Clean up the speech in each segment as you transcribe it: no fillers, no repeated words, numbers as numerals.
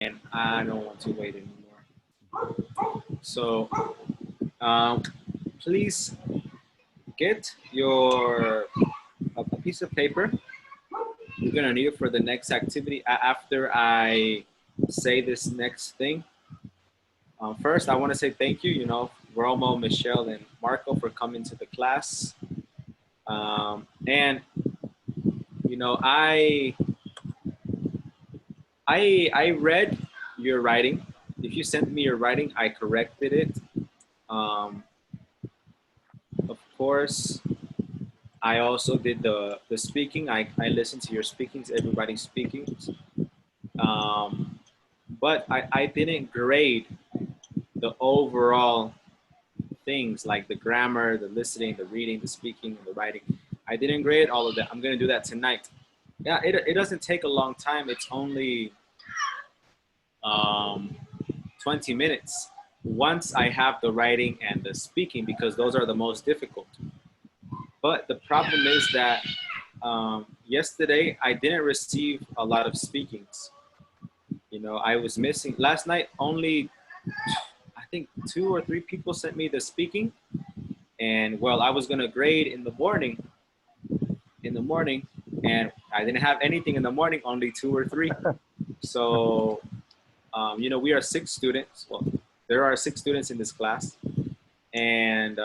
and I don't want to wait anymore. So please get your a piece of paper. You're gonna need it for the next activity after I say this next thing. First, I want to say thank you, Romo, Michelle, and Marco for coming to the class. And you know, I read your writing. If you sent me your writing, I corrected it. Um, of course, I also did the speaking. I listened to your speakings, everybody's speakings. Um, but I didn't grade the overall things like the grammar, the listening, the reading, the speaking, the writing. I didn't grade all of that. I'm gonna do that tonight. Yeah, it doesn't take a long time. It's only um, 20 minutes once I have the writing and the speaking because those are the most difficult. But the problem is that yesterday I didn't receive a lot of speakings. I was missing last night. Only I think 2 or 3 people sent me the speaking, and well, I was gonna grade in the morning. And I didn't have anything in the morning. Only 2 or 3. So we are 6 students. Well, there are 6 students in this class, and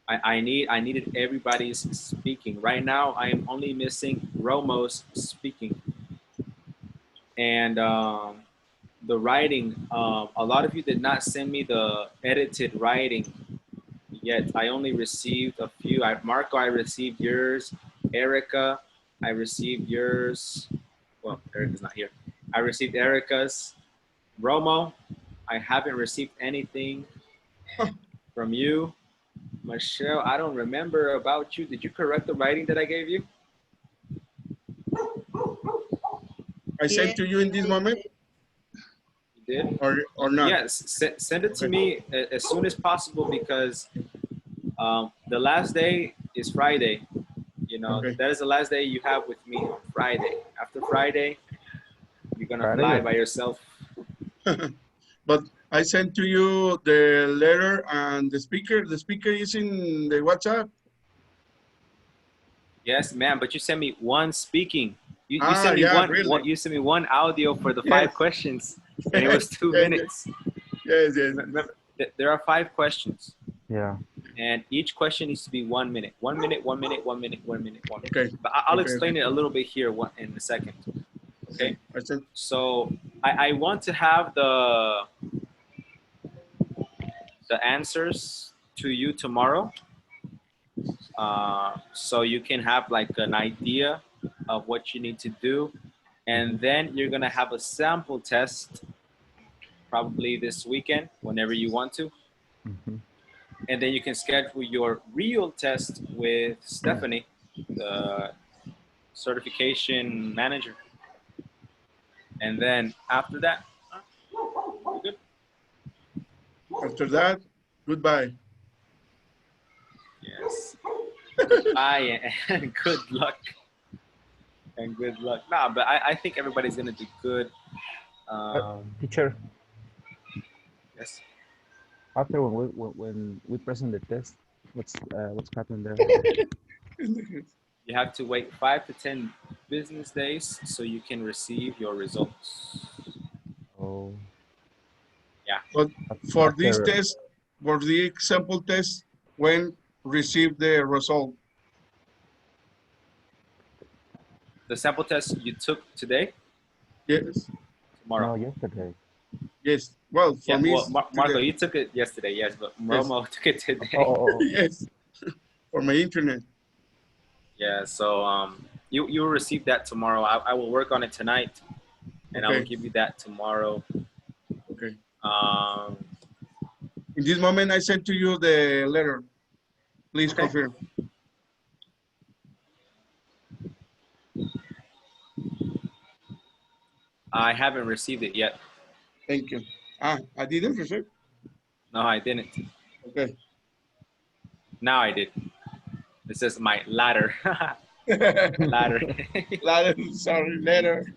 I needed everybody's speaking. Right now, I am only missing Romo's speaking, and the writing. A lot of you did not send me the edited writing yet. I only received a few. Marco, I received yours. Erica, I received yours. Well, Erica's not here. I received Erica's. Romo, I haven't received anything from you. Michelle, I don't remember about you. Did you correct the writing that I gave you? I sent to you in this moment? You did? Or not? Yes, send it to me as soon as possible because the last day is Friday. That is the last day you have with me on Friday. After Friday, you're going to fly by yourself. But I sent to you the letter and the speaker. The speaker is in the WhatsApp. Yes, ma'am. But you sent me one speaking. You sent me really? You sent me one audio for the 5 questions, and it was 2 minutes. Yes. Remember, there are 5 questions. Yeah. And each question needs to be 1 minute. 1 minute, 1 minute, 1 minute, 1 minute, 1 minute. Okay. But I'll explain it a little bit here in a second. Okay. So I want to have the answers to you tomorrow, so you can have like an idea of what you need to do, and then you're gonna have a sample test probably this weekend whenever you want to. And then you can schedule your real test with Stephanie, the certification manager. And then after that, you're good. After that, goodbye. Yes. Goodbye and good luck. And good luck. Nah, but I think everybody's gonna do good. Teacher. Yes. After when we present the test, what's happened there? You have to wait 5 to 10 business days so you can receive your results. Oh. Yeah. But for this test, for the example test, when receive the result? The sample test you took today? Yes. Tomorrow. No, yesterday. Yes. Well, for me, Marco, you took it yesterday, yes, but Romo took it today. Oh. Yes. For my internet. Yeah, so you will receive that tomorrow. I will work on it tonight, and I will give you that tomorrow. Okay. In this moment, I sent to you the letter. Please confirm. I haven't received it yet. Thank you. I didn't receive? No, I didn't. Okay. Now I did. It says my ladder. Ladder. Ladder, sorry, letter.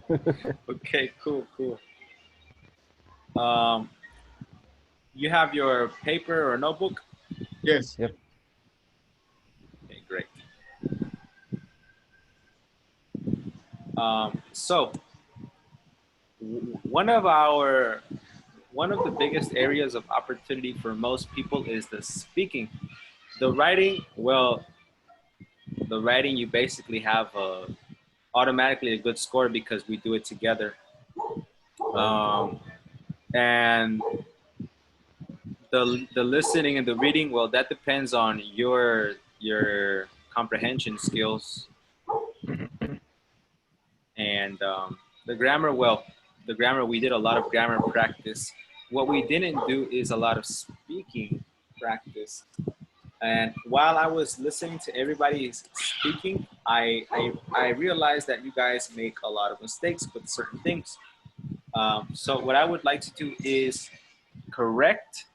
Okay, cool. Um, you have your paper or notebook? Yes. Yep. Okay, great. So one of our one of the biggest areas of opportunity for most people is the speaking. The writing, well, the writing you basically have automatically a good score because we do it together. Um, and the listening and the reading, well, that depends on your comprehension skills. And the grammar, well, the grammar, we did a lot of grammar practice. What we didn't do is a lot of speaking practice. And while I was listening to everybody speaking, I realized that you guys make a lot of mistakes with certain things. So what I would like to do is correct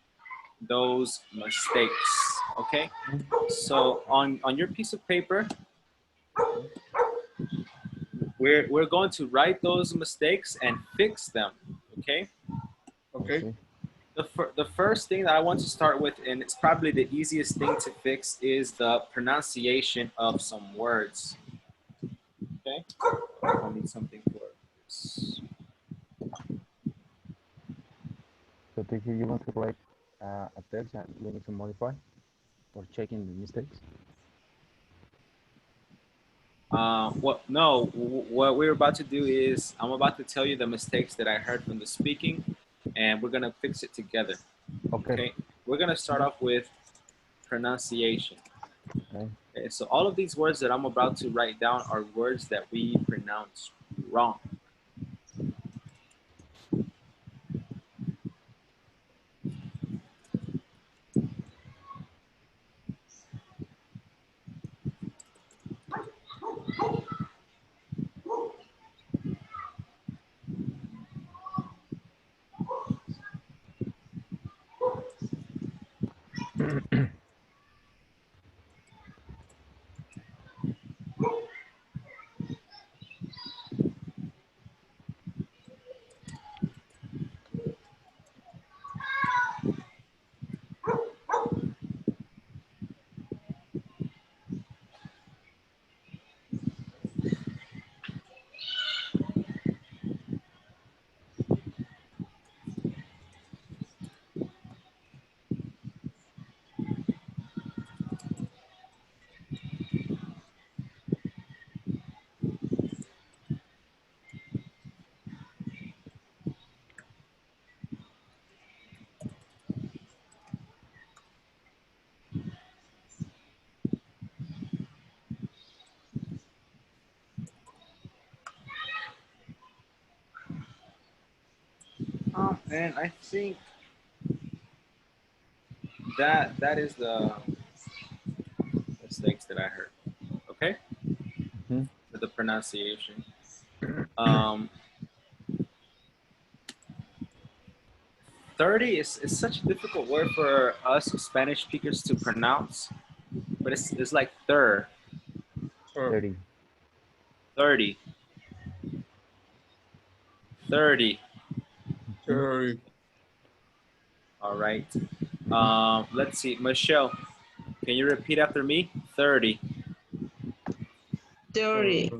those mistakes. Okay. So on your piece of paper, we're going to write those mistakes and fix them. Okay. Okay. The first thing that I want to start with, and it's probably the easiest thing to fix, is the pronunciation of some words. Okay. I need something for this. So teacher, you want to write a text that we need to modify or checking the mistakes? No, what we're about to do is I'm about to tell you the mistakes that I heard from the speaking, and we're gonna fix it together. Okay. Okay. We're gonna start off with pronunciation. Okay. Okay, so all of these words that I'm about to write down are words that we pronounce wrong. And I think that is the mistakes that I heard. Okay, Mm-hmm. with the pronunciation. Um, 30 is such a difficult word for us Spanish speakers to pronounce, but it's like 30. 30, 30. Mm-hmm. Sorry. All right. Let's see, Michelle, can you repeat after me? 30. 30.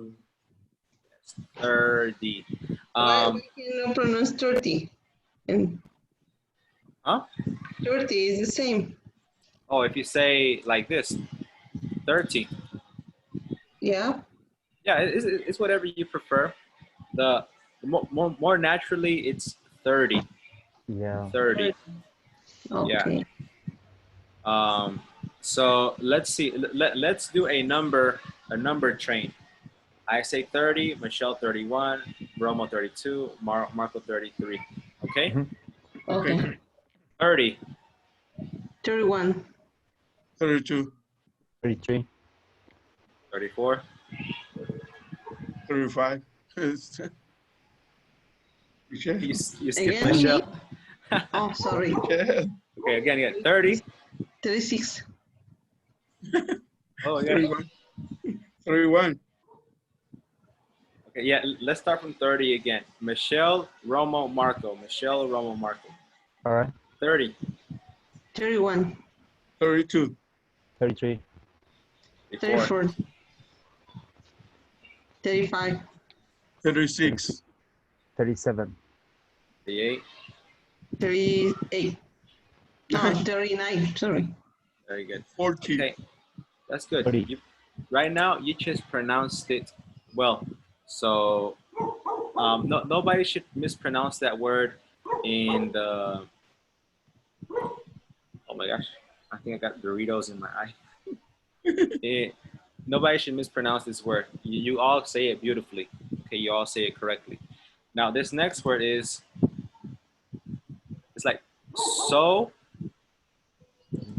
30. Why we cannot pronounce 30? And Huh? 30 is the same. Oh, if you say like this, 30. Yeah. Yeah, it's whatever you prefer. The more naturally, it's 30. Yeah. 30. Yeah. Okay. So let's see. Let's do a number train. I say 30, Michelle 31, Romo 32, Marco 33. Okay? Mm-hmm. Okay. 30, 31. 32, 33. 34, 35. you, Michelle. you skip Again, me? Michelle. Oh, sorry. Yeah. Okay, again, 30. 36. Oh, again. 31. 31. Okay, yeah, let's start from 30 again. Michelle, Romo, Marco. Michelle, Romo, Marco. All right. 30. 31, 32, 33, 34. 34, 35, 36, 37, 38. 38. No, 39, sorry. Very good. 40. Okay, that's good. 30. Right now, you just pronounced it well. So nobody should mispronounce that word in the. Oh my gosh, I think I got Doritos in my eye. Nobody should mispronounce this word. You all say it beautifully. Okay, you all say it correctly. Now this next word is, it's like so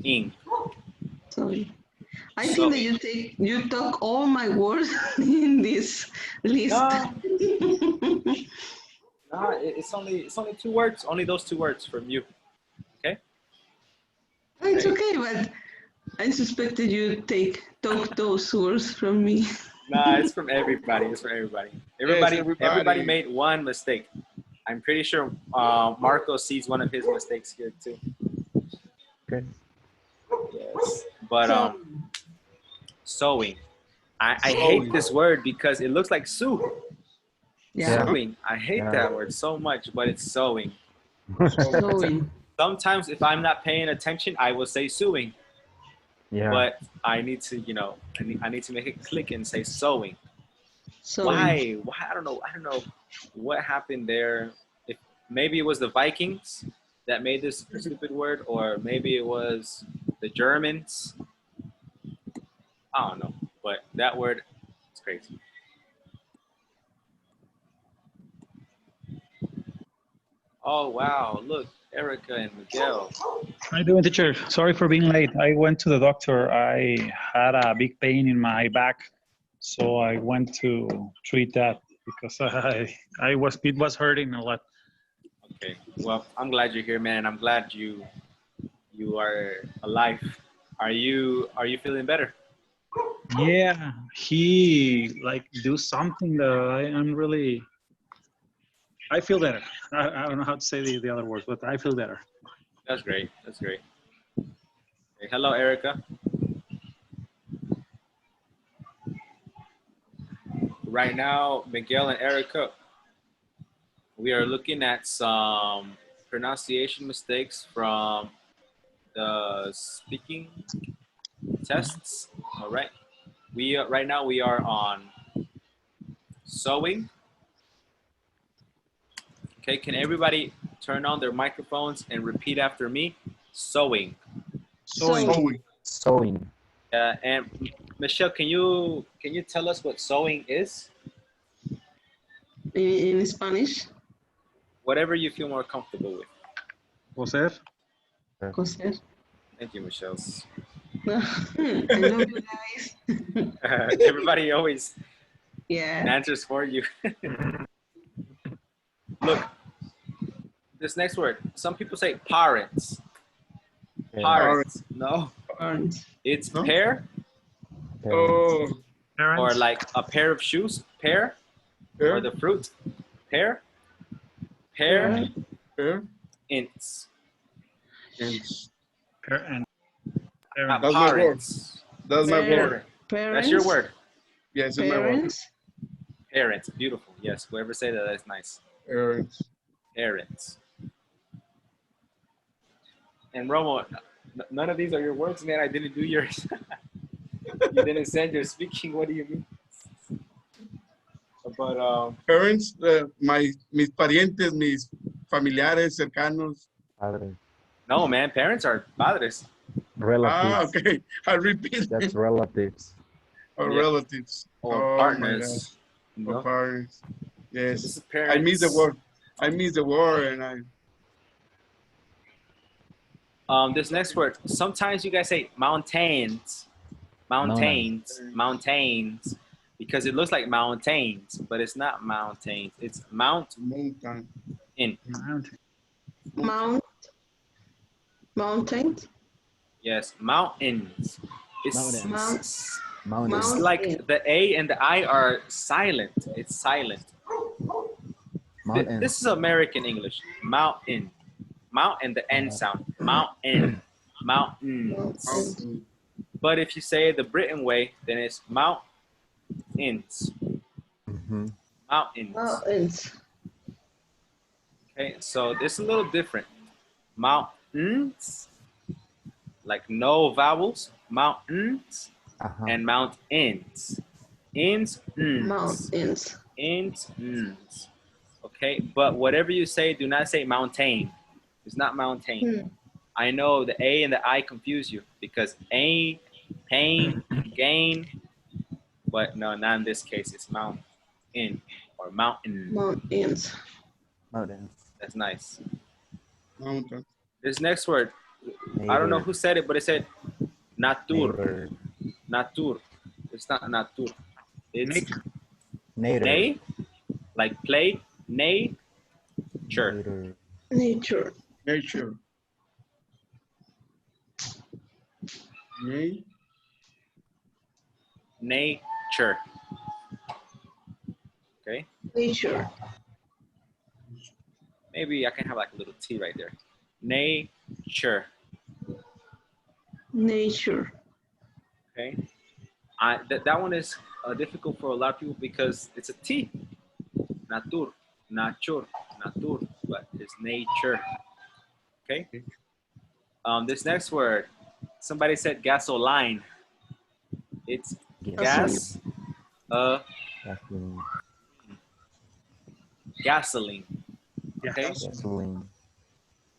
ing. Sorry. I So think that you took all my words in this list. no, no, it's only two words. Only those two words from you. Okay. It's okay, but I suspected you took those words from me. Nah, it's from everybody. It's from everybody. Yes, Everybody made one mistake. I'm pretty sure Marco sees one of his mistakes here too. Okay. Yes, but So, sewing. I hate this word because it looks like soup. yeah, Sewing. I hate Yeah. that word so much, but it's sewing. sewing. Sometimes if I'm not paying attention, I will say sewing. Yeah. But I need to, I need to make it click and say sewing. Sewing. Why? I don't know. I don't know what happened there. If maybe it was the Vikings that made this stupid word, or maybe it was the Germans. I don't know. But that word is crazy. Oh wow! Look, Erica and Miguel. How you doing, teacher? Sorry for being late. I went to the doctor. I had a big pain in my back, so I went to treat that because it was hurting a lot. Okay. Well, I'm glad you're here, man. I'm glad you are alive. Are you feeling better? Yeah, he like do something that I'm really. I feel better. I don't know how to say the other words, but I feel better. That's great. That's great. Okay, hello, Erica. Right now, Miguel and Erica, we are looking at some pronunciation mistakes from the speaking tests. All right. We right now we are on sewing. Okay, can everybody turn on their microphones and repeat after me? Sewing. Sewing. Sewing. And Michelle, can you tell us what sewing is? In Spanish, Whatever you feel more comfortable with. Coser? coser. Thank you, Michelle. I love you guys. Everybody always Yeah. answers for you. Look, this next word. Some people say parents. Parents. No, Parents. it's No? pair, Oh, Parents? or like a pair of shoes. Pear, or the fruit. Pear. Pear. fair. Ints. Yes. And Not That's my word. parents. That's my Fair. word. Parents. That's your word. Yes, it's my word. Parents. Parents. Beautiful. Yes. Whoever say that, that's nice. Parents. Parents. And Romo, none of these are your words, man. I didn't do yours. You didn't send your speaking. What do you mean? But Parents, mis parientes, mis familiares cercanos. Padres. no, man. Parents are padres. Relatives. Okay. I repeat. That's relatives. Or Yeah. relatives. Or Oh, partners. my No? gosh. Or parents. So this Yes. is parents. I miss the word. I miss the word, and This next word. Sometimes you guys say mountains, mountains, because it looks like mountains, but it's not mountains. It's mountain. mountain. Mountains. Yes, mountains. It's Mountains. Mountains. It's like the A and the I are silent. It's silent. Mountains. This is American English. Mountain. Mount and the N sound. Mountain. Mountains. Mountain. But if you say it the Britain way, then it's mountains. Mm-hmm. Mountains. Mountains. Okay, so this is a little different. Mountains, like no vowels. Mountains Uh-huh. and mountains. Ins, Mountains. ins. Okay, but whatever you say, do not say mountain. It's not mountain. I know the A and the I confuse you because A, pain, gain, but no, not in this case. It's mountain or mountain. Mountains. Mountains. That's nice. Mountain. This next word, I don't know who said it, but it said natur. Natur. It's not natur. It's Nature. nay, like play, nature. Nature. Nature. Nay. Nature. Okay. Nature. Maybe I can have like a little T right there. Nature. Nature. Okay. That one is difficult for a lot of people because it's a T. Natur. Nature. Natur. But it's nature. Okay. This next word, somebody said gasoline. It's gas. Gasoline. Okay. Gasoline.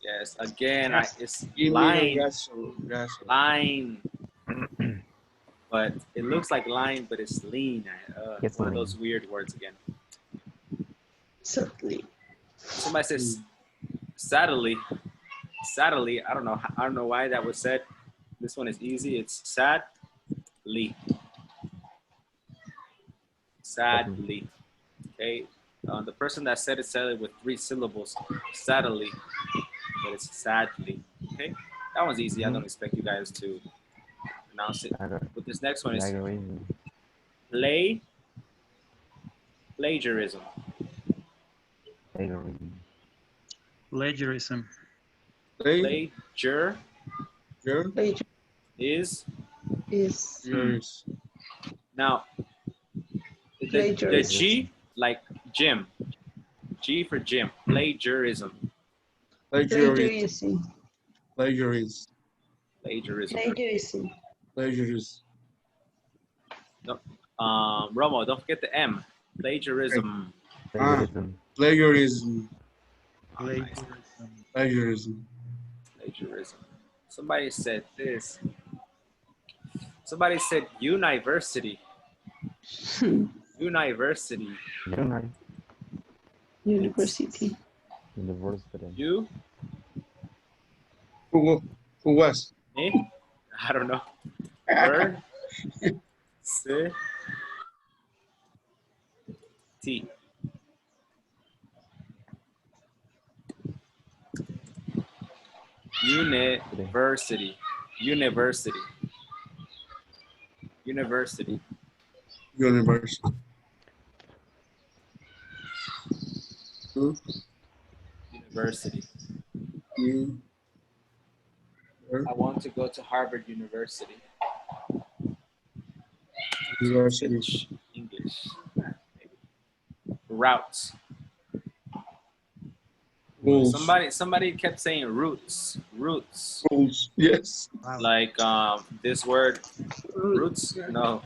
Yes. Again, it's Give me line. gasoline. Line. But it looks like line, but it's lean. One of those weird words again. Sadly. Somebody says sadly. Sadly, I don't know why that was said. This one is easy. It's sadly. Sadly. Okay. The person that said it with 3 syllables. Sadly. But it's sadly. Okay. That one's easy. I don't expect you guys to pronounce it. But this next one is plagiarism. Plagiarism. Plagiar is Yes. now the G like gym. G for gym. Plagiarism. Plagiarism. Plagiarism. Plagiarism. Plagiarism. Plagiarism. No. Romo, don't forget the M. Plagiarism. Plagiarism. Plagiarism. Plagiarism. Plagiarism. Somebody said this. Somebody said university. University. University. You? Who was? Me? I don't know. T. University. University. University. University. University. I want to go to Harvard University. University. English. Routes. Rules. Somebody kept saying roots. Roots. Rules. Yes. Like this word roots. No.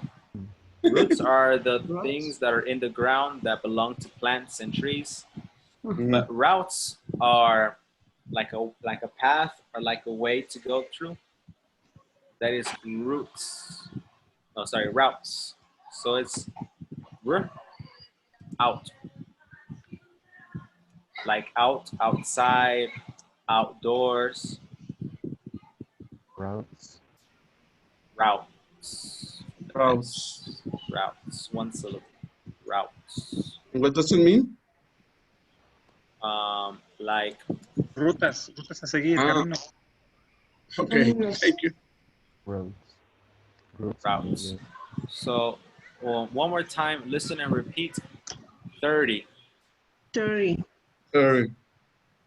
Roots are the things that are in the ground that belong to plants and trees. But routes are like a path or like a way to go through. That is routes. Oh, sorry, routes. So it's out. Like out, outside, outdoors. Routes. Routes. Routes. Routes. One syllable. Routes. What does it mean? Like Rutas a seguir, camino. Okay, thank you. Routes. Routes. So one more time, listen and repeat. 30. 30. 30.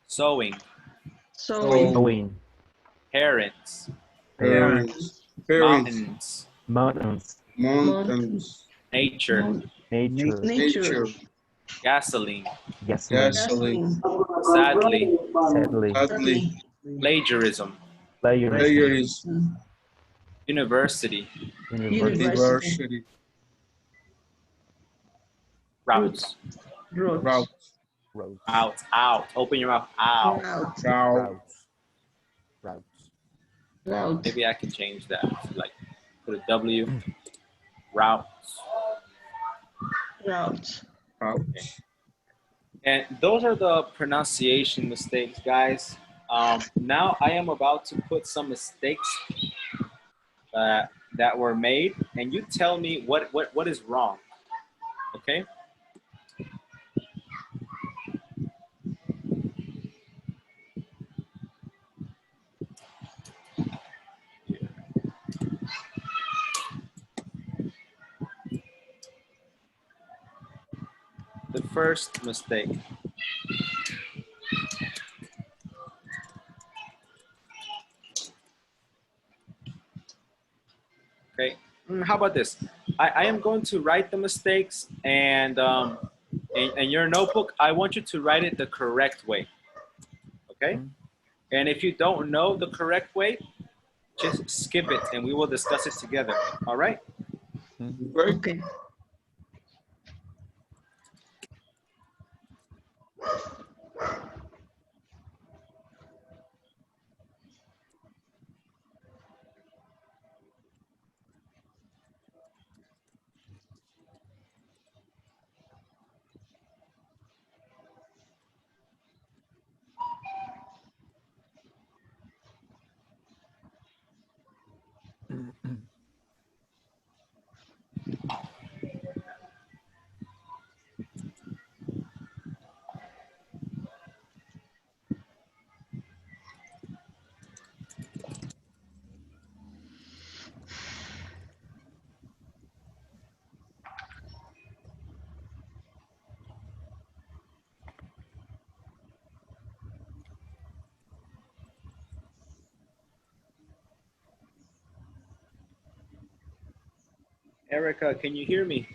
Sewing. Sewing. Sewing. Parents. Parents. Parents. Mountains. Mountains. Mountains. Nature. Nature. Nature. Gasoline. Gasoline. Gasoline. Sadly. Sadly. Sadly. Plagiarism. Plagiarism. Plagiarism. University. University. University. Routes. Roads. Routes. Roads. Out. Out. Open your mouth. Out. Route. Routes. Routes. Route. Maybe I can change that. Like put a W. Routes. Route. Routes. And those are the pronunciation mistakes, guys. Now I am about to put some mistakes that were made, and you tell me what is wrong. Okay. The first mistake. Okay. How about this? I am going to write the mistakes, and in your notebook, I want you to write it the correct way. Okay. And if you don't know the correct way, just skip it, and we will discuss it together. All right. Okay. Okay. Erica, can you hear me?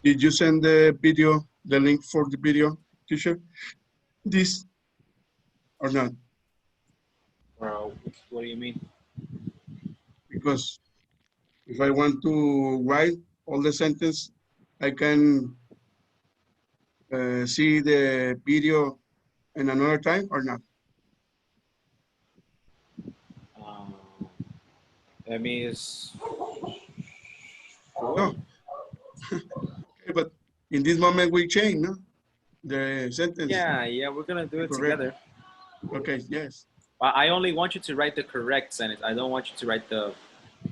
Did you send the video, the link for the video, teacher? This or not? What do you mean? Because if I want to write all the sentence, I can see the video in another time or not? Um, that means No. Okay, but in this moment we change, no? The sentence. yeah, we're gonna do it Correct. together. Okay, yes. I only want you to write the correct sentence. I don't want you to write the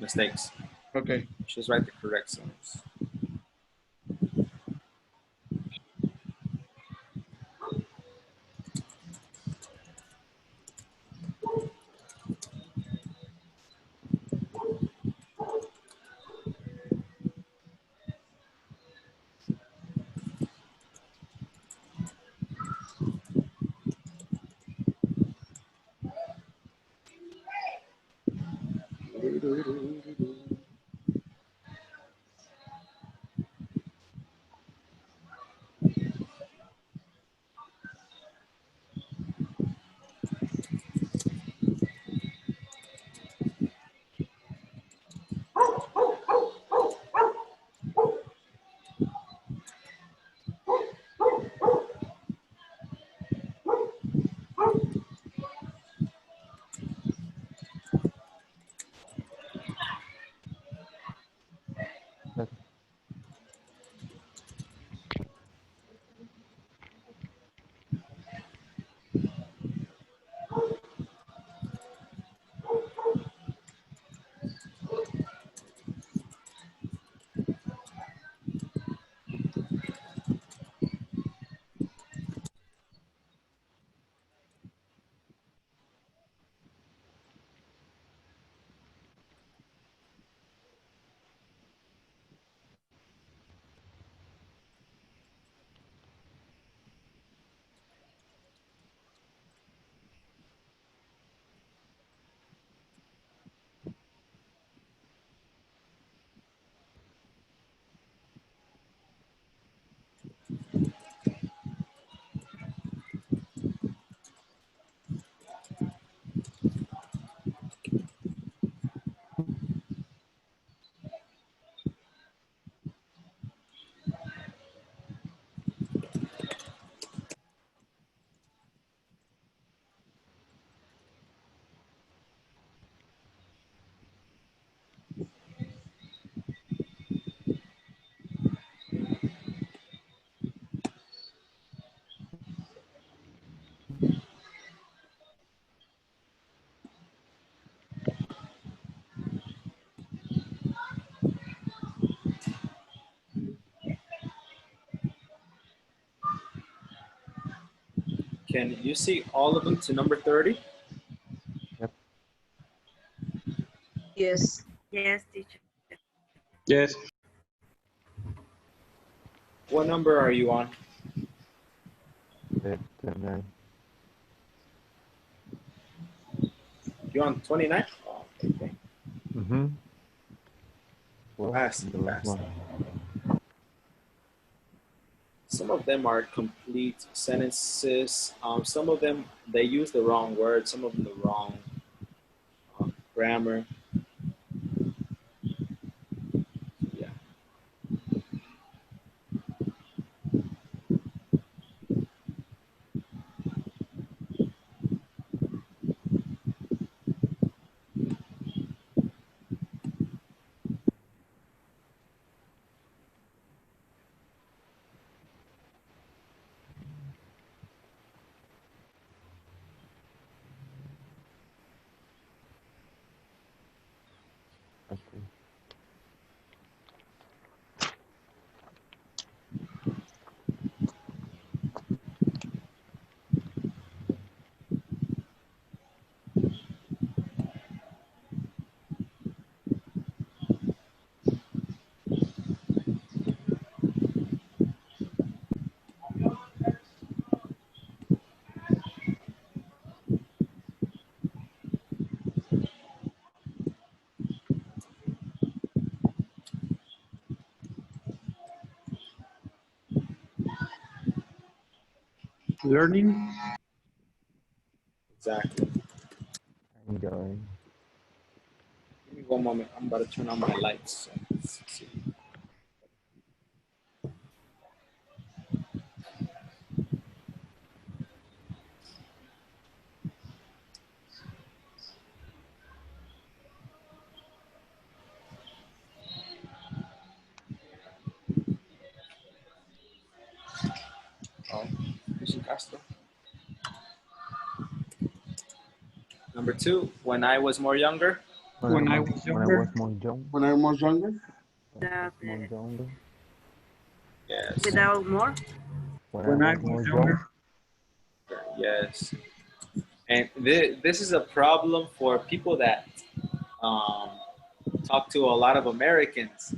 mistakes. Okay. Just write the correct sentence. That, Can you see all of them to number 30? yep. Yes. Yes, teacher. Yes. What number are you on? The 9. You on 29? Oh, okay. Mm-hmm. Well, Fast, the last fast. one. Some of them are complete sentences. Some of them, they use the wrong word. Some of them the wrong grammar. Yeah. Okay. Learning. Exactly. Enjoy. Give me one moment. I'm about to turn on my lights. Let's see. Oh, Mr. Castro. Number 2, when I was more younger. When I was younger. more young. When I was younger. That, More younger. Yes. without more. When I was younger. Yes. And this is a problem for people that um, talk to a lot of Americans,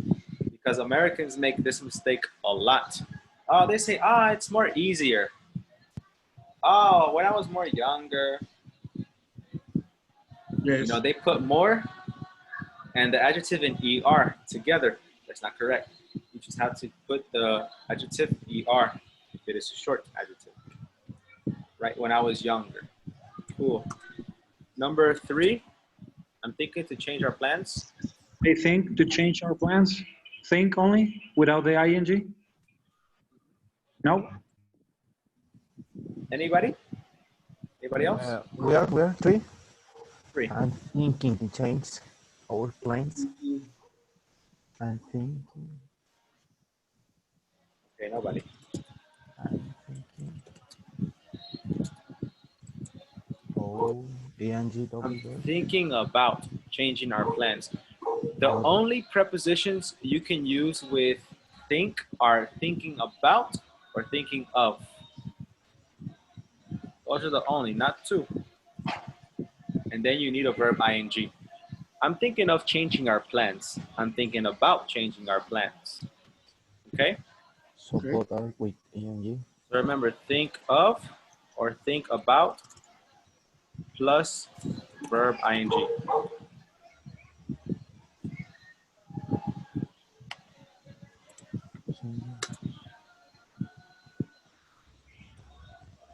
because Americans make this mistake a lot. Oh, they say, it's more easier. Oh, when I was more younger, Yes. they put more and the adjective and ER together. That's not correct. You just have to put the adjective ER if it is a short adjective. Right, when I was younger. Cool. Number 3, I'm thinking to change our plans. I think to change our plans. Think only without the ing. No. Anybody? Anybody else? We are 3. 3. I'm thinking to change our plans. I'm thinking. Okay, nobody. I'm thinking. Oh, ing I'm double. thinking about changing our plans. The only prepositions you can use with think are thinking about or thinking of. Those are the only, not 2. And then you need a verb ing. I'm thinking of changing our plans. I'm thinking about changing our plans. Okay? So both are with ing. So remember, think of or think about plus verb ing.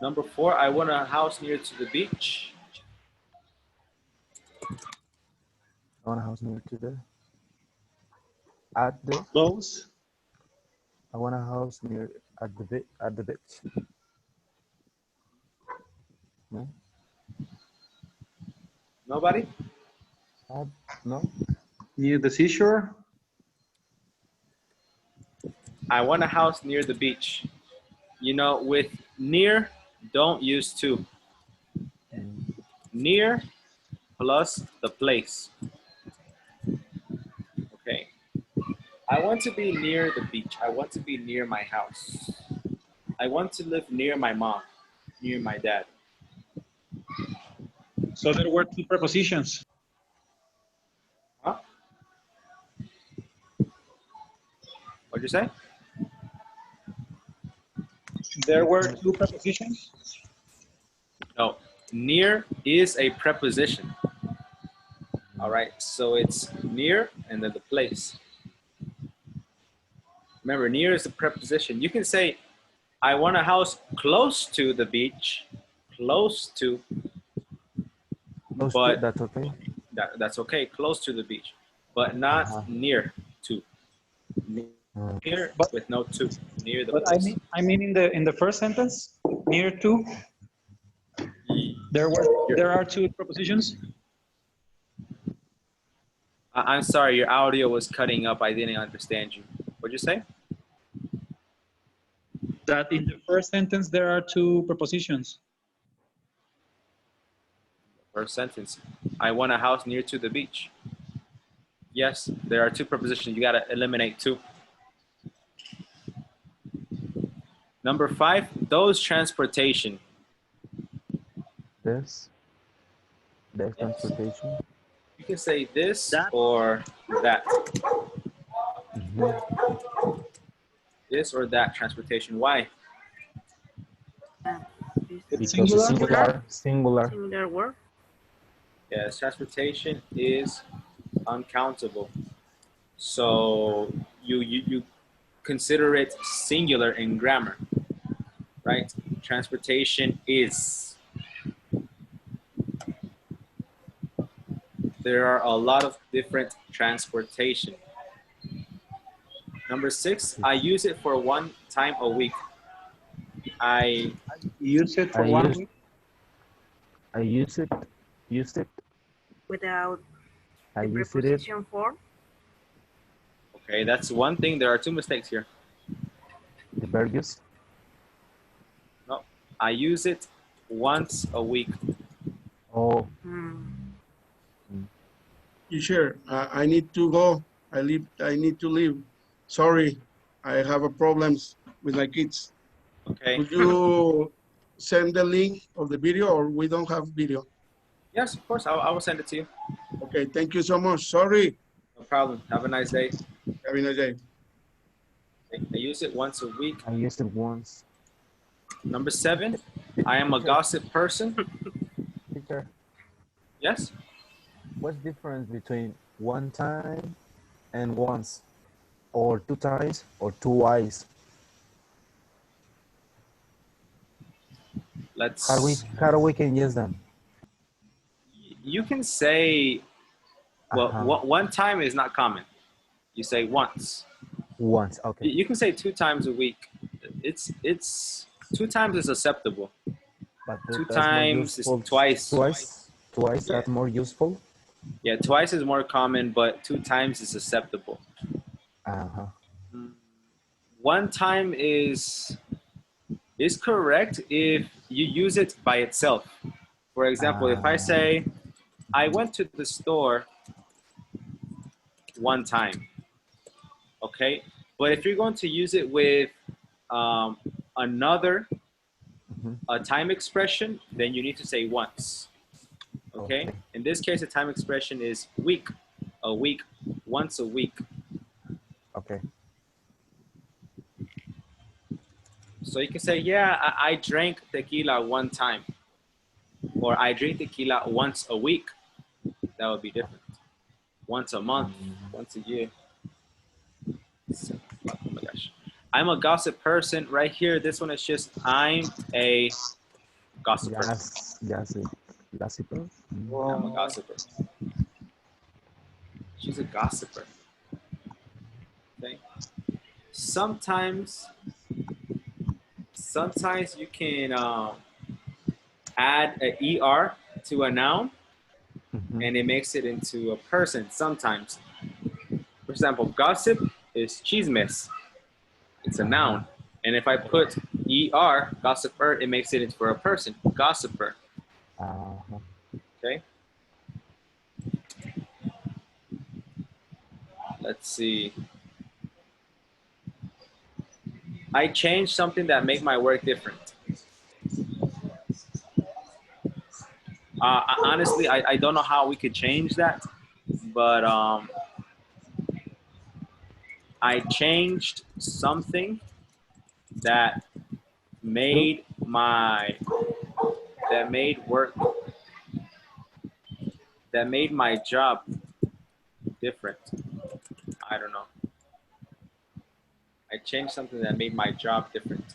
Number 4, I want a house near to the beach. I want a house near to the. At the. Close. I want a house near at the beach. No. Nobody? No. Near the seashore. I want a house near the beach. With near, don't use to. Near plus the place. Okay. I want to be near the beach. I want to be near my house. I want to live near my mom, near my dad. So there were 2 prepositions. Huh? What'd you say? There were 2 prepositions. No, near is a preposition. All right, so it's near and then the place. Remember, near is a preposition. You can say, I want a house close to the beach. Close to. But that's okay. That's okay, close to the beach, but not near to. Near, but with no to. Near the But place. I mean in the first sentence, near to. There are 2 prepositions. I'm sorry, your audio was cutting up. I didn't understand you. What'd you say? That in the first sentence there are 2 prepositions. First sentence. I want a house near to the beach. Yes, there are 2 prepositions. You got to eliminate 2. Number 5, those transportation. There's transportation. You can say this That. or that. Mm-hmm. This or that transportation. Why? It's Singular. Singular word. Yes, transportation is uncountable. So you consider it singular in grammar, right? transportation is. There are a lot of different transportation. Number 6, I use it for one time a week. I Use it for I one use week. I use it. Used it. Without I the used it. preposition for. Okay, that's one thing. There are 2 mistakes here. The verb use. No, I use it once a week. Oh, Teacher, I need to go. I need to leave. Sorry, I have a problems with my kids. Okay. Would you send the link of the video, or we don't have video? Yes, of course. I will send it to you. Okay, thank you so much. Sorry. No problem. Have a nice day. Have a nice day. I use it once a week. I used it once. Number 7, I am a gossip person. Teacher, Yes. what's the difference between one time and once, or 2 times, or twice? Let's. How do we can use them? You can say, well, one time is not common. You say once. Once. Okay. You can say 2 times a week. It's 2 times is acceptable. But 2 that's more times is useful. twice. Twice. That's more useful. Yeah, twice is more common, but 2 times is acceptable. Uh-huh. 1 time is correct if you use it by itself. For example, if I say, I went to the store 1 time, okay? But if you're going to use it with another time expression, then you need to say once, okay? In this case, the time expression is week, a week, once a week. Okay. So you can say, yeah, I drank tequila 1 time, or I drink tequila once a week. That would be different. Once a month, once a year. Oh my gosh. I'm a gossip person. Right here, this one is just, I'm a gossiper. Gossiper. I'm a gossiper. She's a gossiper. Okay. Sometimes you can add an ER to a noun, and it makes it into a person sometimes. For example, gossip is chismes. It's a noun. And if I put ER, gossiper, it makes it into a person, gossiper. Okay. Let's see. I changed something that made my work different. Honestly, I don't know how we could change that, but I changed something that made my job different. I don't know. I changed something that made my job different.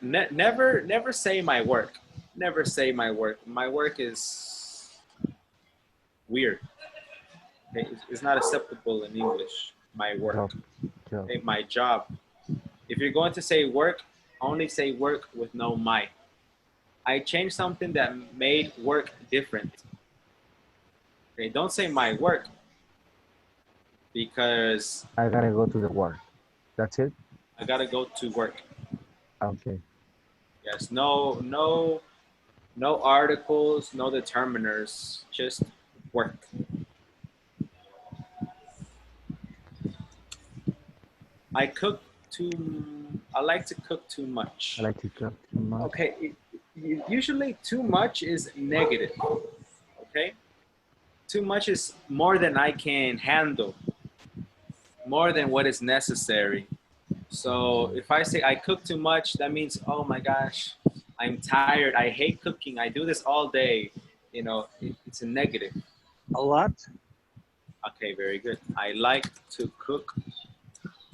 Never say my work. Never say my work. My work is weird. Okay? It's not acceptable in English. My work. Okay? My job. If you're going to say work, only say work with no my. I changed something that made work different. Okay, don't say my work, because I gotta go to the work. That's it? I gotta go to work. Okay. Yes, no articles, no determiners, just work. I like to cook too much. I like to cook too much. Okay, usually too much is negative, okay? Too much is more than I can handle, more than what is necessary. So if I say I cook too much, that means, oh my gosh, I'm tired. I hate cooking. I do this all day. You know, it's a negative. A lot. Okay, very good. I like to cook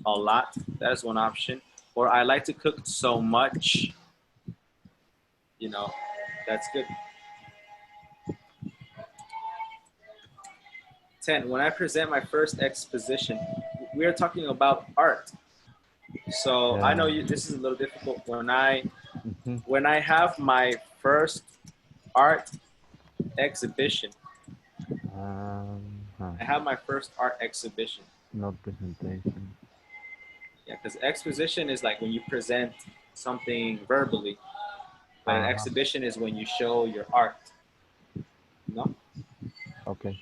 a lot. That is one option. Or I like to cook so much. you know, that's good. 10, when I present my first exposition, we are talking about art. So I know Yeah. this is a little difficult. Mhm. When I have my first art exhibition, Huh. I have my first art exhibition. Not presentation. Yeah, because exposition is like when you present something verbally, but an Uh-huh. exhibition is when you show your art. No? Okay.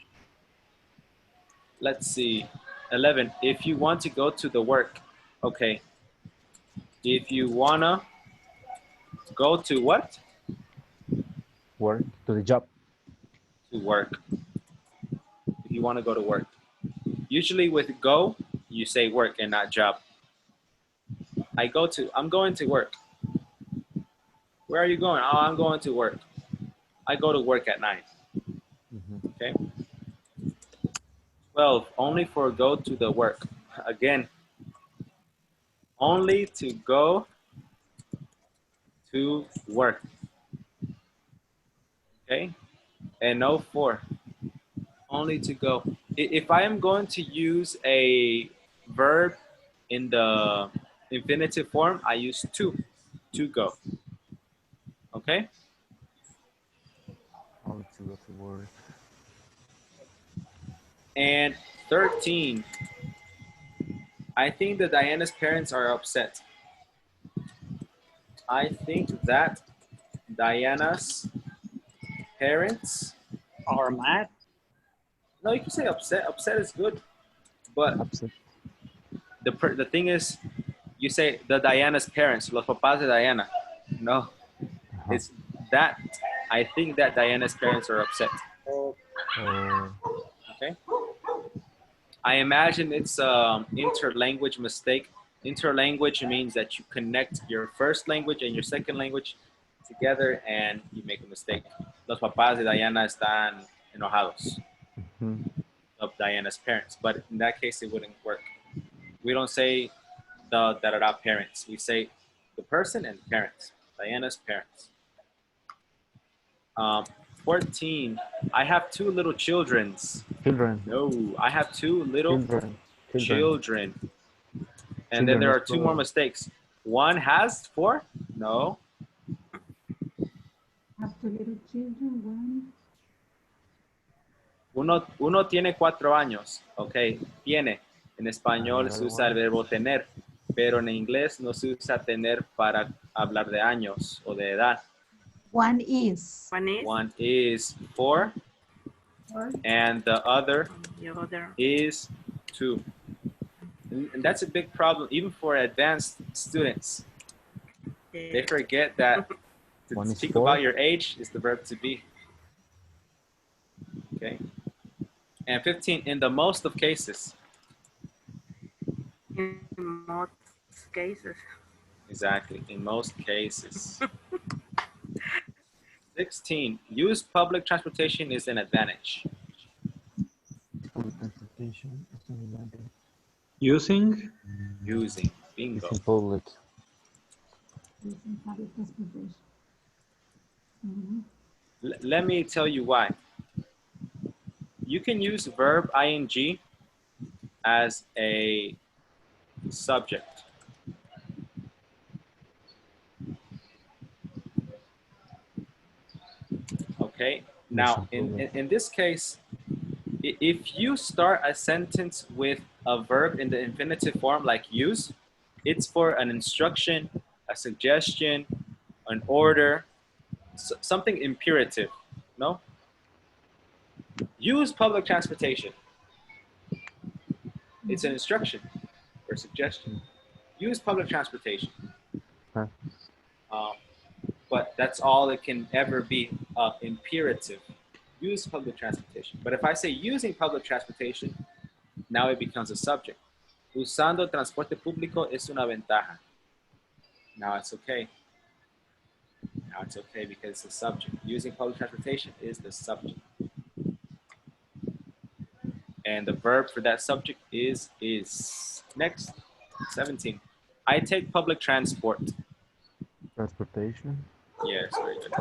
Let's see. 11. If you want to go to the work, okay. If you wanna go to what? Work to the job. To work. If you want to go to work. Usually with go, you say work and not job. I'm going to work. Where are you going? Oh, I'm going to work. I go to work at 9. Mhm. Okay. 12. Only for go to the work. Again, only to go to work. Okay. And no for. Only to go. If I am going to use a verb in the infinitive form, I use to go. Okay. Only to go to work. And 13. I think that Diana's parents are upset. I think that Diana's parents. Are mad? No, you can say upset. Upset is good, but Upset. the thing is, you say the Diana's parents, los papás de Diana. No, Uh-huh. it's that. I think that Diana's parents are upset. Oh. Okay. I imagine it's interlanguage mistake. Interlanguage means that you connect your first language and your second language together and you make a mistake. Los papás de Diana están enojados Mhm. of Diana's parents, but in that case, it wouldn't work. We don't say the da parents. We say the person and the parents, Diana's parents. Um, 14. I have two little childrens. Children. No, I have two little Children. Children. children. And then Children there is are two more plural. mistakes. One has four? No. Have two little children, one. Uno tiene 4 años. Ok, tiene. En español se Another usa el one. verbo tener, pero en inglés no se usa tener para hablar de años o de edad. One is. One is, One is 4 Or and the other the other. is 2. And that's a big problem even for advanced students. They forget that to One is speak 4. about your age is the verb to be. Okay. And 15, in the most of cases. In most cases. Exactly, in most cases. 16, use public transportation is an advantage. Public transportation is an advantage. Using? Using, bingo. It's in public. using public transportation. Mhm. Let me tell you why. You can use verb ing as a subject. Okay, now in this case, if you start a sentence with a verb in the infinitive form like use, it's for an instruction, a suggestion, an order, something imperative, no? Use public transportation. It's an instruction or suggestion. Use public transportation. Huh. But that's all it can ever be, imperative. Use public transportation. But if I say using public transportation, now it becomes a subject. Usando transporte público es una ventaja. Now it's okay. Now it's okay because it's a subject. Using public transportation is the subject. And the verb for that subject is. Next, 17. I take public transport. Transportation. Yes, very good.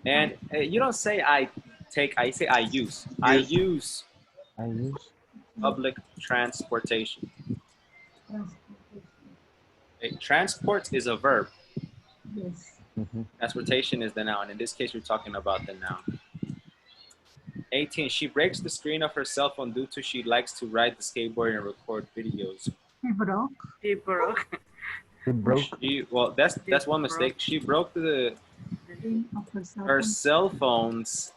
And you don't say I take, I say I use. I Yes. use I use. public transportation. Transportation. Okay, transport is a verb. Yes. Transportation is the noun. In this case, we're talking about the noun. 18. She breaks the screen of her cell phone due to she likes to ride the skateboard and record videos. He broke. She broke. It broke. Well, that's one mistake. She broke the Screen of her cell her phone. cell phone's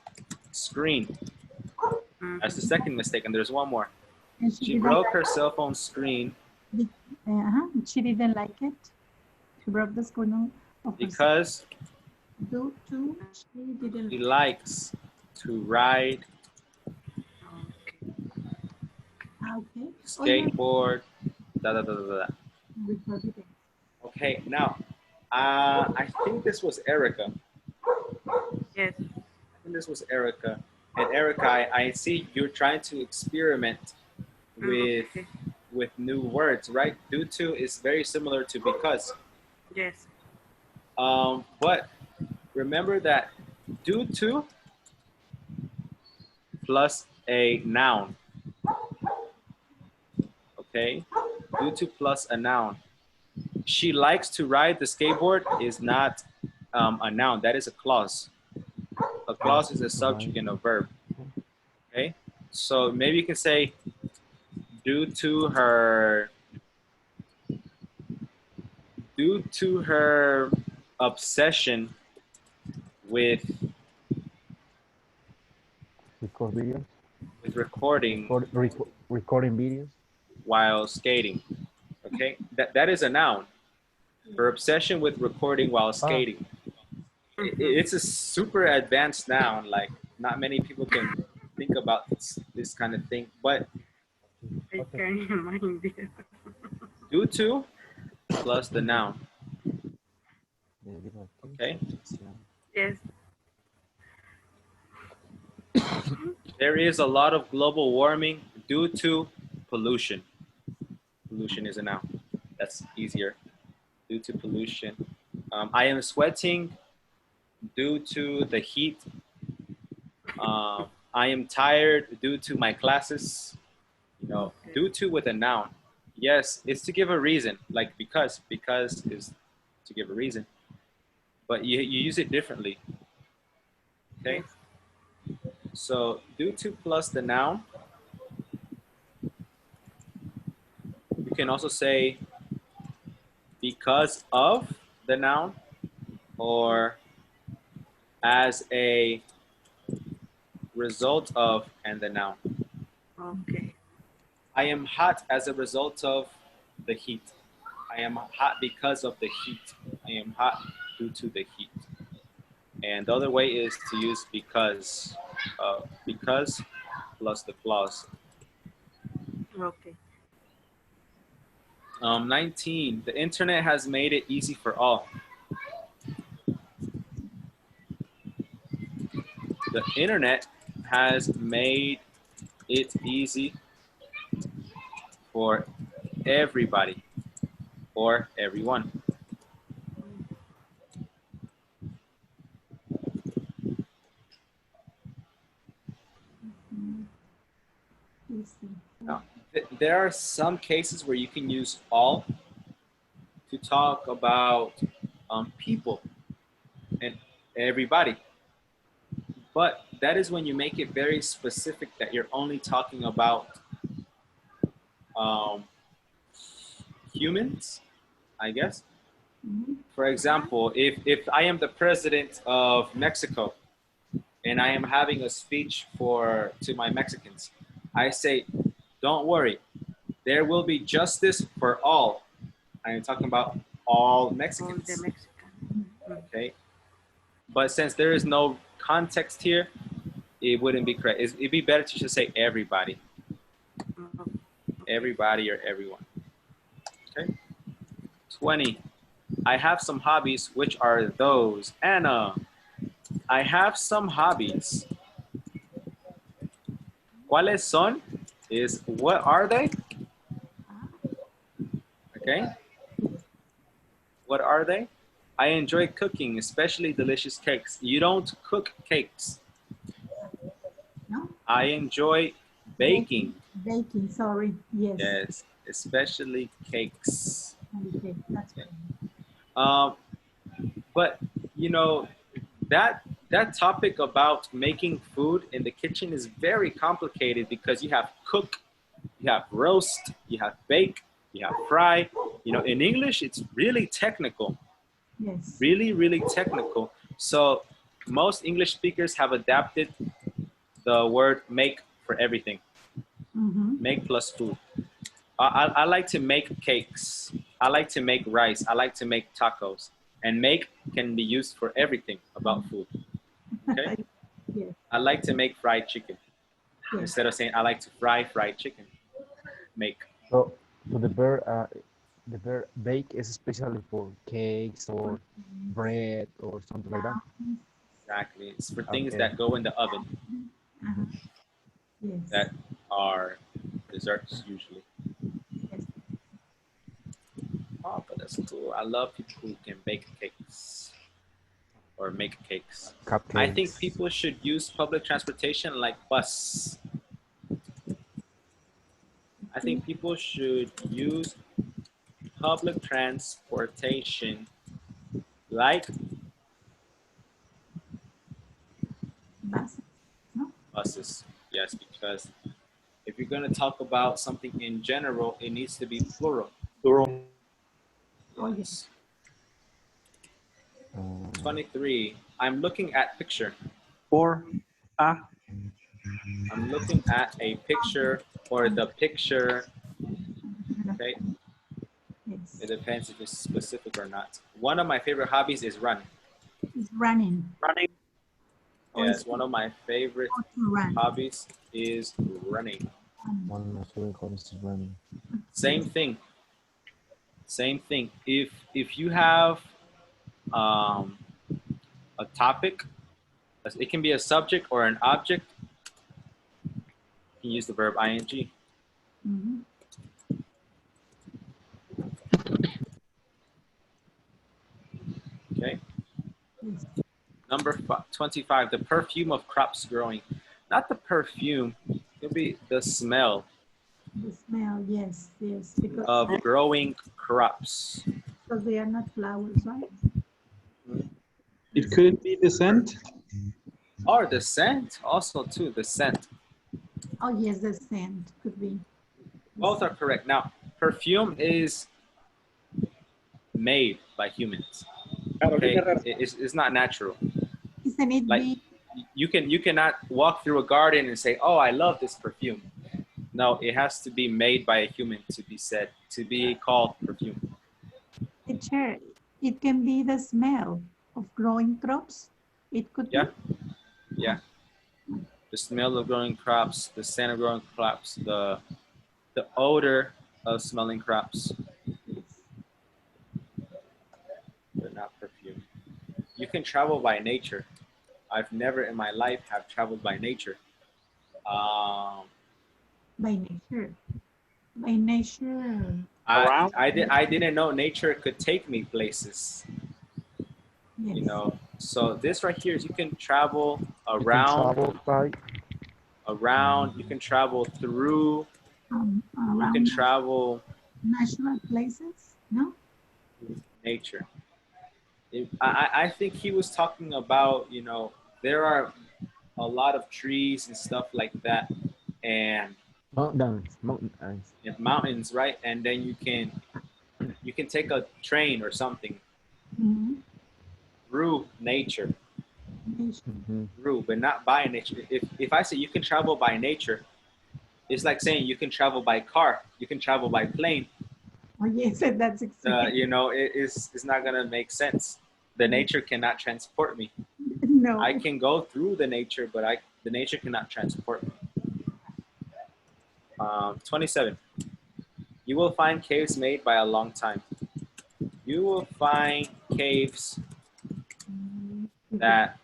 screen. That's the second mistake, and there's one more. And She didn't broke like her cell phone screen She didn't like it. She broke the screen of her cell because due to she didn't she like likes to ride okay. skateboard. Da da da da da. Record it. Okay, now I think this was Erica. Yes. I think this was Erica. And Erica, I see you're trying to experiment with Okay. with new words, right? Due to is very similar to because. Yes. But remember that due to plus a noun. Okay? Due to plus a noun. She likes to ride the skateboard is not a noun. That is a clause. A clause is a subject and a verb. Okay? So maybe you can say due to her obsession with Record videos. recording Recording videos. while skating. Okay? That is a noun. Her obsession with recording while skating. It's a super advanced noun. Like not many people can think about this kind of thing. But I can remind you. due to plus the noun. Okay? Yes. There is a lot of global warming due to pollution. Pollution is a noun. That's easier. Due to pollution. I am sweating due to the heat. I am tired due to my classes. You know, due to with a noun. Yes, it's to give a reason, like because. Because is to give a reason. But you use it differently. Okay? So due to plus the noun. You can also say because of the noun or as a result of and the noun. Okay. I am hot as a result of the heat. I am hot because of the heat. I am hot due to the heat. And the other way is to use because plus the clause. Okay. 19. The internet has made it easy for all. The internet has made it easy for everybody or everyone. Now, there are some cases where you can use all to talk about people and everybody. But that is when you make it very specific that you're only talking about humans, I guess. For example, if I am the president of Mexico and I am having a speech to my Mexicans, I say, don't worry, there will be justice for all. I am talking about all Mexicans. All the Mexican. Okay. But since there is no context here, it wouldn't be correct. It'd be better to just say everybody. Everybody or everyone. Okay. 20. I have some hobbies. Which are those? Anna. I have some hobbies. ¿Cuáles son? Is what are they? Okay. What are they? I enjoy cooking, especially delicious cakes. You don't cook cakes. No? I enjoy baking. Baking, sorry. Yes. Yes, especially cakes. Okay, that's Okay. fine. But you know that topic about making food in the kitchen is very complicated because you have cook, you have roast, you have bake, you have fry. You know, in English, it's really technical, Yes. really technical. So most English speakers have adapted the word make for everything. Make plus food. I like to make cakes. I like to make rice. I like to make tacos. And make can be used for everything about food. Okay? Yes. I like to make fried chicken. Yes. Instead of saying I like to fry fried chicken. Make. So the verb bake is especially for cakes or bread or something like that. Exactly. It's for things Okay. that go in the oven Yes. that are desserts usually. Yes. Oh, but that's cool. I love people who can bake cakes or make cakes. Cupcakes. I think people should use public transportation like bus. I think people should use public transportation like Buses. No? buses. Yes, because if you're going to talk about something in general, it needs to be plural. Oh, yes. 23. I'm looking at picture. Or I'm looking at a picture or the picture. Okay. Yes. It depends if it's specific or not. One of my favorite hobbies is run. It's running. Yes, one of my favorite To run. hobbies is running. One of my favorite hobbies is running. Same thing. Same thing. If you have a topic, it can be a subject or an object. You can use the verb ing. Okay. Yes. Number 25. The perfume of crops growing. Not the perfume. It'll be the smell The smell, yes, yes. Because of growing crops. they are not flowers, right? it couldn't be the scent. Or the scent, also too, the scent. Oh, yes, the scent could be. Both are correct. Now, perfume is made by humans. Okay, it's not natural. Isn't it Like be? you cannot walk through a garden and say, "Oh, I love this perfume." No, it has to be made by a human to be called perfume. Teacher, it can be the smell of growing crops. It could Yeah, be. yeah. The smell of growing crops, the scent of growing crops, the odor of smelling crops, but not perfume. You can travel by nature. I've never in my life have traveled by nature. By nature. By nature. I didn't know nature could take me places. Yes. You know, so this right here is you can travel You can around, travel by you can travel through, you Around can travel natural places, no? nature. I think he was talking about, you know, there are a lot of trees and stuff like that, and mountains. mountains, right? And then you can take a train or something through nature, through, but not by nature. If I say you can travel by nature, it's like saying you can travel by car, you can travel by plane. Oh, yes, that's exactly. You know, it's not gonna make sense. The nature cannot transport me. No. I can go through the nature, but the nature cannot transport me. 27. You will find caves made by a long time. You will find caves that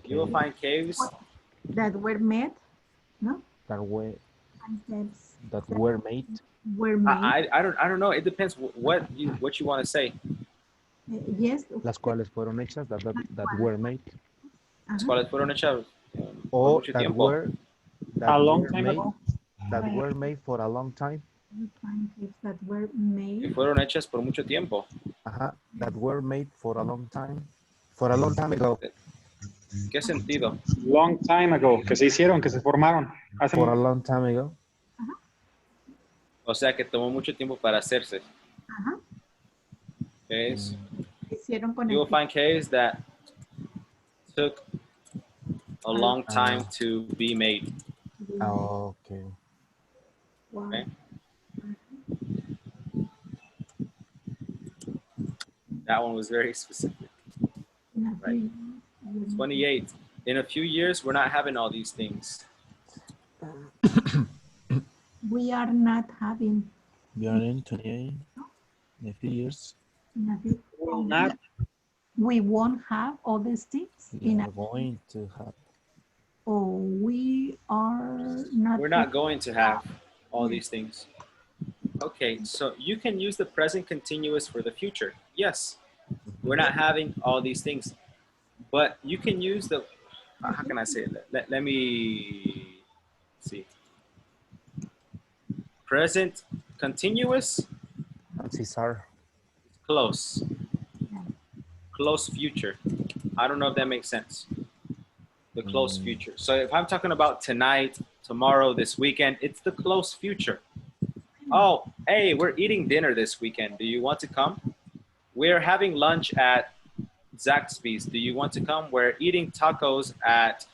you will find caves that were made, no? That way Concepts that were made. were made. I don't know. It depends what you want to say. Yes. Las cuales fueron hechas, that were made. Las Ajá. cuales fueron hechas por O mucho tiempo. A long were time made, ago. that were made for a long time. Concepts that were Que made. fueron hechas por mucho tiempo. Ajá, that were made for a long time. For a long time ago. ¿Qué sentido? Long time ago. Que se hicieron, que se formaron. Hace For a long time ago. O sea, que tomó mucho tiempo para hacerse. Ajá. Okay. Hicieron con You will el find cases that took a long time to be made. Okay. Wow. Okay. That one was very specific. In a few years, 28. In a few years, we're not having all these things. we are not having We are in 28 in a few years. in a few, will not. we won't have all these things We in are a, going to have. or we are not. We're not going to have all these things. Okay, so you can use the present continuous for the future. Yes, we're not having all these things, but you can use the, how can I say it? Let me see. Present continuous, Chances are. close. Close future. I don't know if that makes sense. The close future. So if I'm talking about tonight, tomorrow, this weekend, it's the close future. Oh, hey, we're eating dinner this weekend. Do you want to come? We're having lunch at Zaxby's. Do you want to come? We're eating tacos at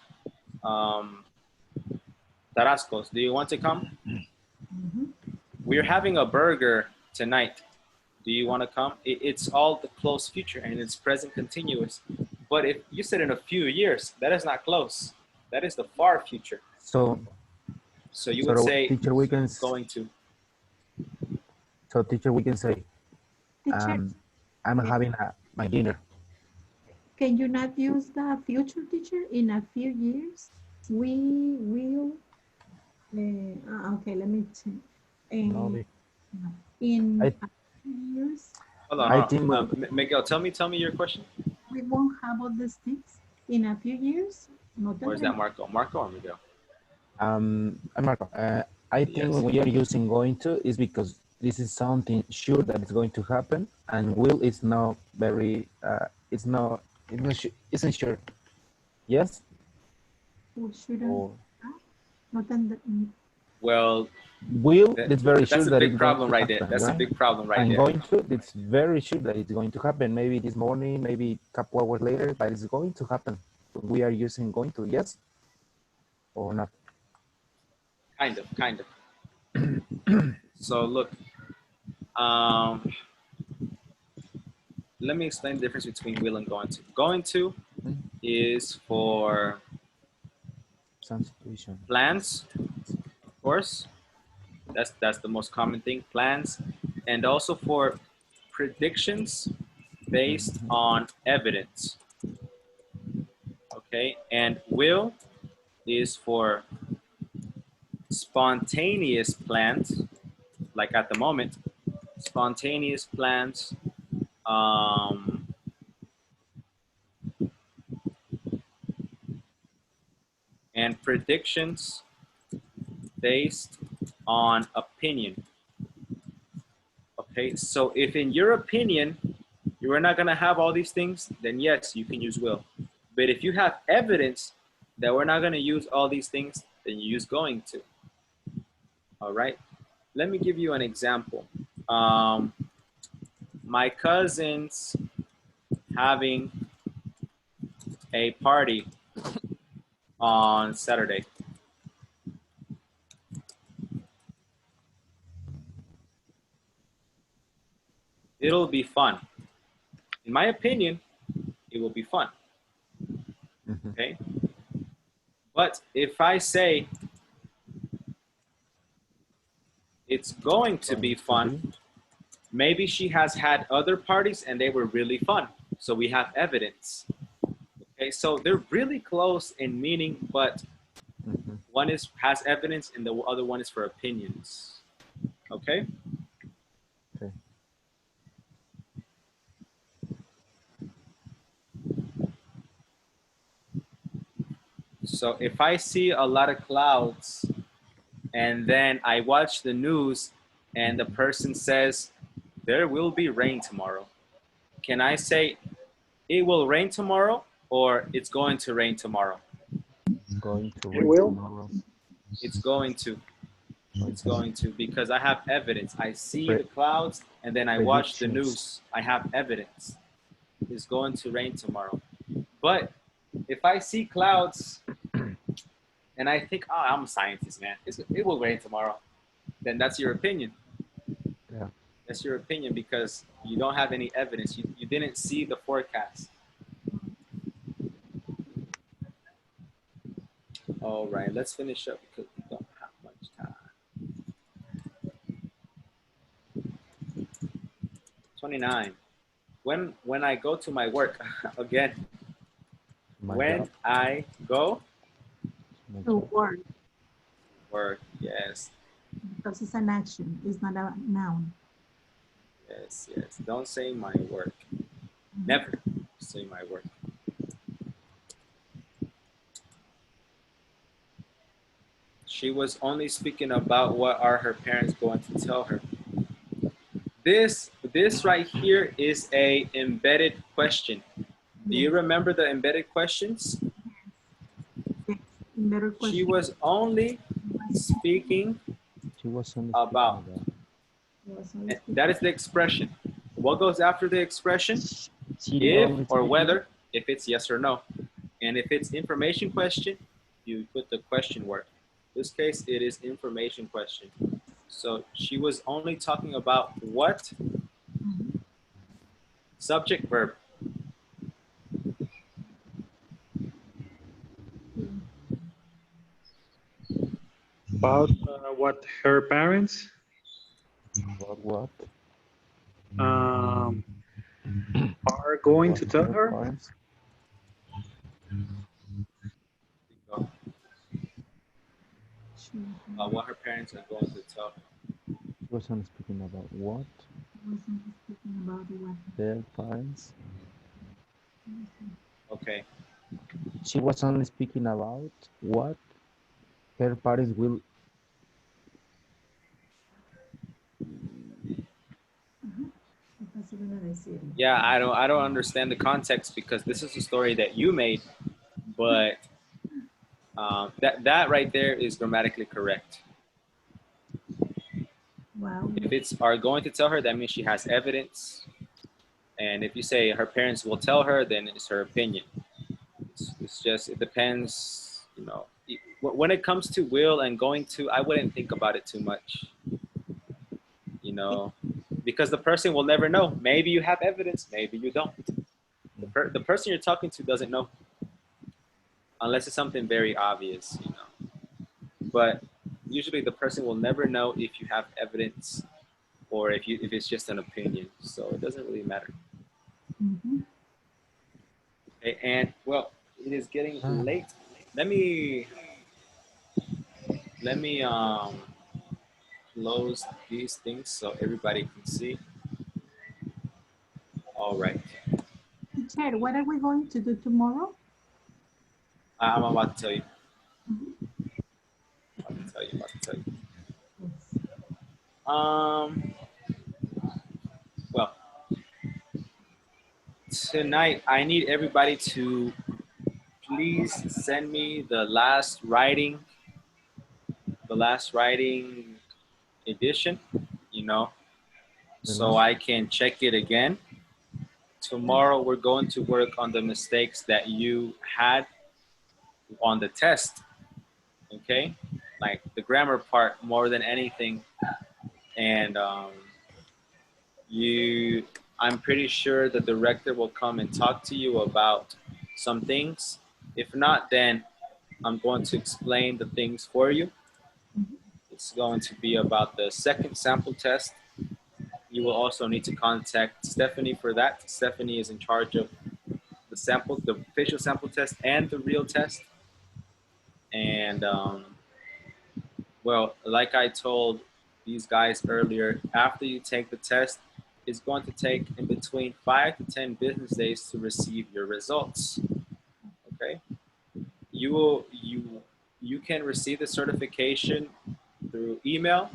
Tarascos. Do you want to come? We're having a burger tonight. Do you want to come? It's all the close future and it's present continuous. But if you said in a few years, that is not close. That is the far future. So you would say teacher, we can going to. So teacher, we can say, Teacher, I'm having my dinner. can you not use the future, teacher? In a few years, we will. Okay, let me check. No, In I- a few years, Hold on, I hold on. think Miguel, tell me your question. we won't have all these things. In a few years, no Where's that Marco? Marco or Miguel? Marco, I think Yes. when we are using going to is because this is something sure that it's going to happen, and will is not very, isn't sure. Yes? We shouldn't. Or Not in Well, will, it's very sure that's a that big it's problem going right to there. happen, That's a right? big problem right And there. going to, it's very sure that it's going to happen. Maybe this morning, maybe a couple hours later, but it's going to happen. We are using going to, yes? Or not? Kind of. So look, let me explain the difference between will and going to. Going to is for Some situation. plans, of course. That's the most common thing, plans, and also for predictions based on evidence. Okay, and will is for spontaneous plans, like at the moment, spontaneous plans, and predictions based on opinion. Okay, so if in your opinion you are not going to have all these things, then yes, you can use will. But if you have evidence that we're not going to use all these things, then you use going to. All right, let me give you an example. My cousin's having a party on Saturday. It'll be fun. In my opinion, it will be fun. Okay. But if I say it's going to be fun, maybe she has had other parties and they were really fun. So we have evidence. Okay, so they're really close in meaning, but One has evidence and the other one is for opinions. Okay? Okay. So if I see a lot of clouds and then I watch the news and the person says there will be rain tomorrow, can I say it will rain tomorrow or it's going to rain tomorrow? Going to It rain will. tomorrow. It's going to. It's going to because I have evidence. I see the clouds and then I watch the Predictions. news. I have evidence. It's going to rain tomorrow. But if I see clouds and I think, oh, I'm a scientist, man. It will rain tomorrow. Then that's your opinion. Yeah. That's your opinion because you don't have any evidence. You didn't see the forecast. All right, let's finish up because we don't have much time. 29. When I go to my work, again, My when job. I go My To job. work, work, yes, because it's an action, it's not a noun. yes, yes. Don't say my work. Never say my work. She was only speaking about what are her parents going to tell her. This right here is a embedded question. Do you remember the embedded questions? Yes. Better question. She was only speaking She was only about. speaking Was only speaking. That is the expression. What goes after the expression? She If only or speaking- whether, if it's yes or no. And if it's information question, you put the question word. In this case, it is information question. So she was only talking about what? Mhm. Subject, verb. About what her parents What? um, are going to tell her. Parents? What her parents are going to tell her. She was only speaking about what? Was only speaking about what? Their parents? Okay. She was only speaking about what her parents will. Entonces van a decir. Yeah, I don't understand the context because this is a story that you made, but that right there is grammatically correct. Wow. If it's are going to tell her, that means she has evidence. And if you say her parents will tell her, then it's her opinion. It's just, it depends, you know. When it comes to will and going to, I wouldn't think about it too much, you know, because the person will never know. Maybe you have evidence, maybe you don't. The person you're talking to doesn't know unless it's something very obvious, you know. But usually the person will never know if you have evidence or if it's just an opinion. So it doesn't really matter. Mhm. Okay, and well, it is getting late. Let me close these things so everybody can see. All right. Teacher, what are we going to do tomorrow? I'm about to tell you. Mhm. About to tell you. Yes. Well, tonight I need everybody to please send me the last writing edition, you know, so I can check it again. Tomorrow we're going to work on the mistakes that you had on the test, okay? Like the grammar part more than anything. And I'm pretty sure the director will come and talk to you about some things. If not, then I'm going to explain the things for you. It's going to be about the second sample test. You will also need to contact Stephanie for that. Stephanie is in charge of the facial sample test and the real test. And Well, like I told these guys earlier, after you take the test, it's going to take in between 5 to 10 business days to receive your results. Okay, you can receive the certification through email,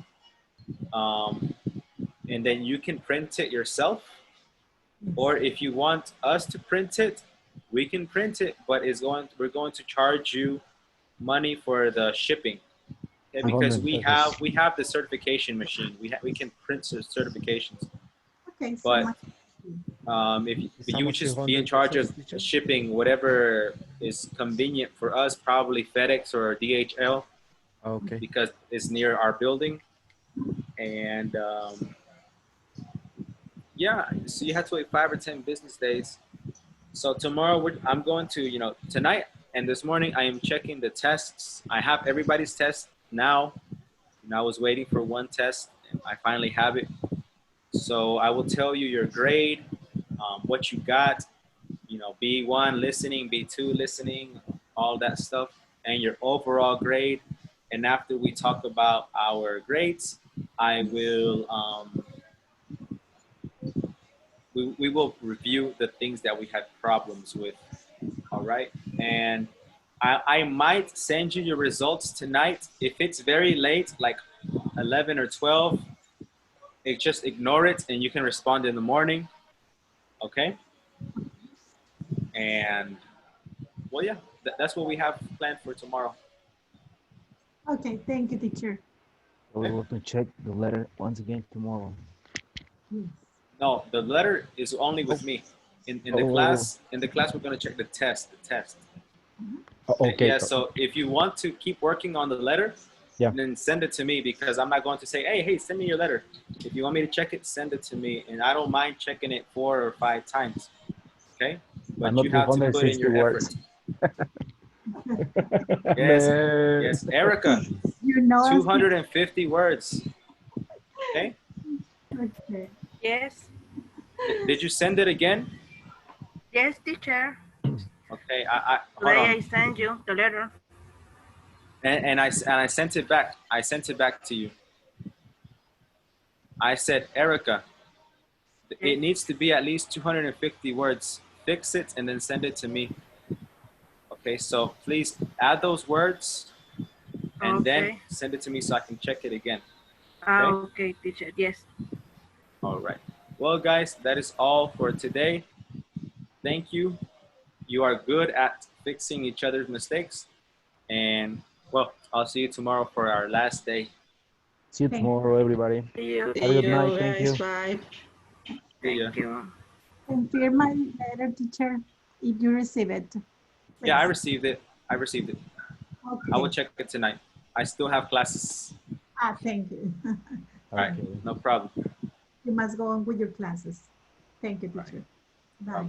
and then you can print it yourself. Or if you want us to print it, we can print it, but we're going to charge you money for the shipping. Okay, because 100 pesos. we have the certification machine. We can print the certifications. Okay, so But much. if How you would much just is be in 100 charge pesos, of teacher? shipping whatever is convenient for us, probably FedEx or DHL, Okay. because it's near our building. And yeah, so you have to wait 5 or 10 business days. So tomorrow I'm going to, tonight and this morning I am checking the tests. I have everybody's test now. And I was waiting for one test and I finally have it. So I will tell you your grade, what you got, B1 listening, B2 listening, all that stuff, and your overall grade. And after we talk about our grades, I will we will review the things that we had problems with. All right, and I might send you your results tonight. If it's very late, like 11 or 12, just ignore it and you can respond in the morning. Okay, and well, yeah, that's what we have planned for tomorrow. Okay, thank you, teacher. So we will to check the letter once again tomorrow. Yes. No, the letter is only with me. In the class, we're gonna check the test. Okay. Yeah. So if you want to keep working on the letter, Yeah. then send it to me because I'm not going to say, hey, send me your letter. If you want me to check it, send it to me, and I don't mind checking it 4 or 5 times. Okay, but not you have to put in 260 your effort. words. Yes, Man. yes, Erica, You know, 250 words. Okay. okay. Yes. Did you send it again? Yes, teacher. Okay, I hold Today on. I send you the letter. And I sent it back. I sent it back to you. I said, Erica, it needs to be at least 250 words. Fix it and then send it to me. Okay, so please add those words and then send it to me so I can check it again. Okay, teacher. Yes. All right. Well, guys, that is all for today. Thank you. You are good at fixing each other's mistakes. And, well, I'll see you tomorrow for our last day. See you tomorrow, everybody. See you. Have a good night. Thank you. Bye. Thank you. Confirm my letter, teacher, if you receive it. Please. Yeah, I received it. Okay. I will check it tonight. I still have classes. Thank you. All right, no problem. You must go on with your classes. Thank you, teacher. Bye.